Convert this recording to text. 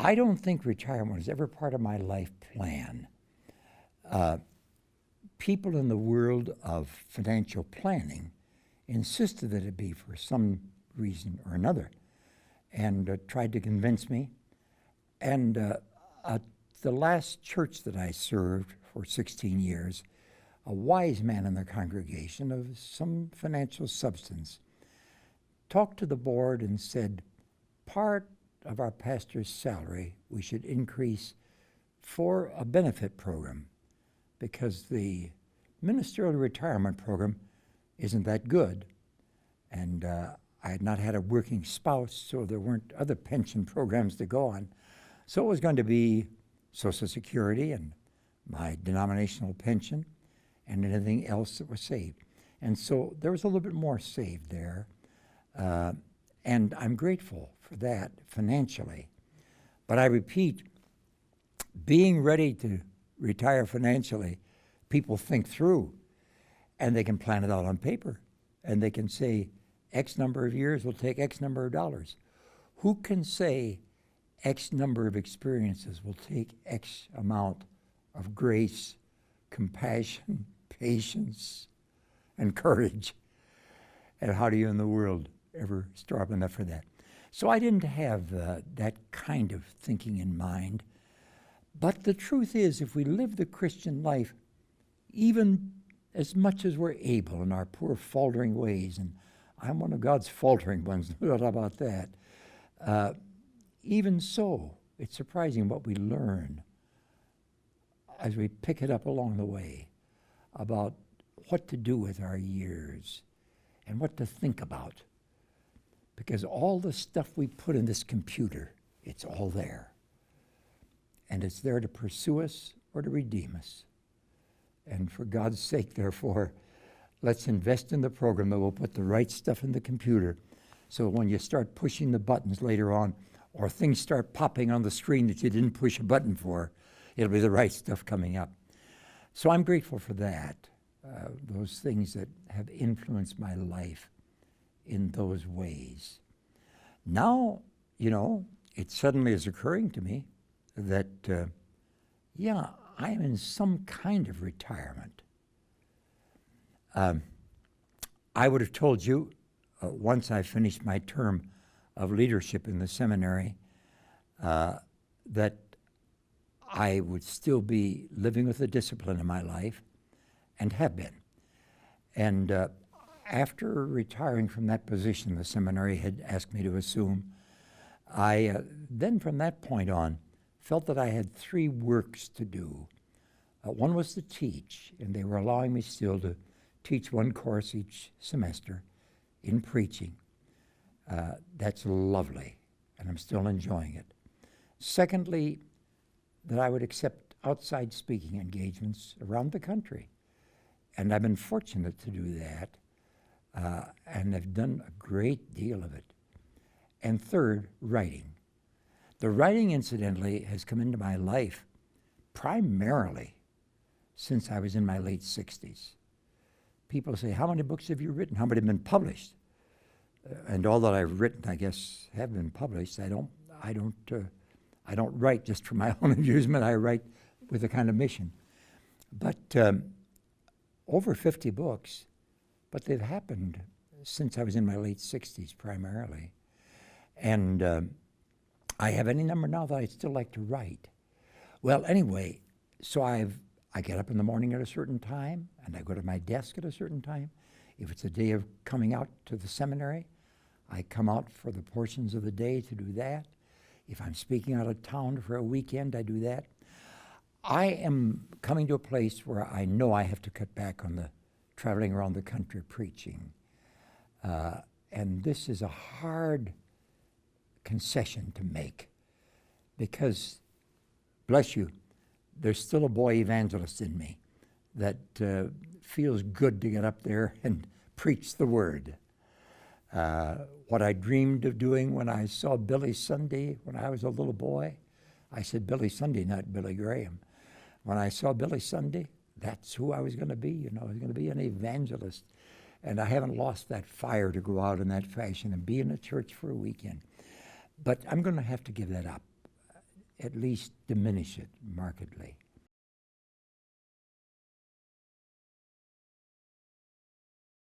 I don't think retirement was ever part of my life plan. People in the world of financial planning insisted that it be for some reason or another, and tried to convince me. And the last church that I served for 16 years, a wise man in the congregation of some financial substance talked to the board and said, part of our pastor's salary we should increase for a benefit program, because the ministerial retirement program isn't that good. And I had not had a working spouse, so there weren't other pension programs to go on. So it was going to be Social Security and my denominational pension and anything else that was saved. And so there was a little bit more saved there. And I'm grateful for that financially. But I repeat, being ready to retire financially, people think through, and they can plan it out on paper. And they can say, X number of years will take X number of dollars. Who can say X number of experiences will take X amount of grace, compassion, patience, and courage? And how do you in the world ever store up enough for that? So I didn't have that kind of thinking in mind. But the truth is, if we live the Christian life, even as much as we're able in our poor faltering ways, and I'm one of God's faltering ones, no doubt about that, even so, it's surprising what we learn as we pick it up along the way about what to do with our years and what to think about. Because all the stuff we put in this computer, it's all there. And it's there to pursue us or to redeem us. And for God's sake, therefore, let's invest in the program that will put the right stuff in the computer, so when you start pushing the buttons later on, or things start popping on the screen that you didn't push a button for, it'll be the right stuff coming up. So I'm grateful for that, those things that have influenced my life in those ways. Now, it suddenly is occurring to me that, I am in some kind of retirement. I would have told you once I finished my term of leadership in the seminary that I would still be living with the discipline in my life, and have been. And after retiring from that position the seminary had asked me to assume, I then from that point on felt that I had three works to do. One was to teach, and they were allowing me still to teach one course each semester in preaching. That's lovely, and I'm still enjoying it. Secondly, that I would accept outside speaking engagements around the country, and I've been fortunate to do that, and I've done a great deal of it. And third, writing. The writing, incidentally, has come into my life primarily since I was in my late 60s. People say, how many books have you written? How many have been published? And all that I've written, I guess, have been published. I don't write just for my own amusement. I write with a kind of mission. But over 50 books, but they've happened since I was in my late 60s primarily. And I have any number now that I'd still like to write. Well, anyway, so I get up in the morning at a certain time, and I go to my desk at a certain time. If it's a day of coming out to the seminary, I come out for the portions of the day to do that. If I'm speaking out of town for a weekend, I do that. I am coming to a place where I know I have to cut back on the traveling around the country preaching. And this is a hard concession to make, because, bless you, there's still a boy evangelist in me that feels good to get up there and preach the word. What I dreamed of doing when I saw Billy Sunday when I was a little boy, I said Billy Sunday, not Billy Graham. When I saw Billy Sunday, that's who I was going to be. I was going to be an evangelist. And I haven't lost that fire to go out in that fashion and be in a church for a weekend. But I'm going to have to give that up. at least diminish it markedly.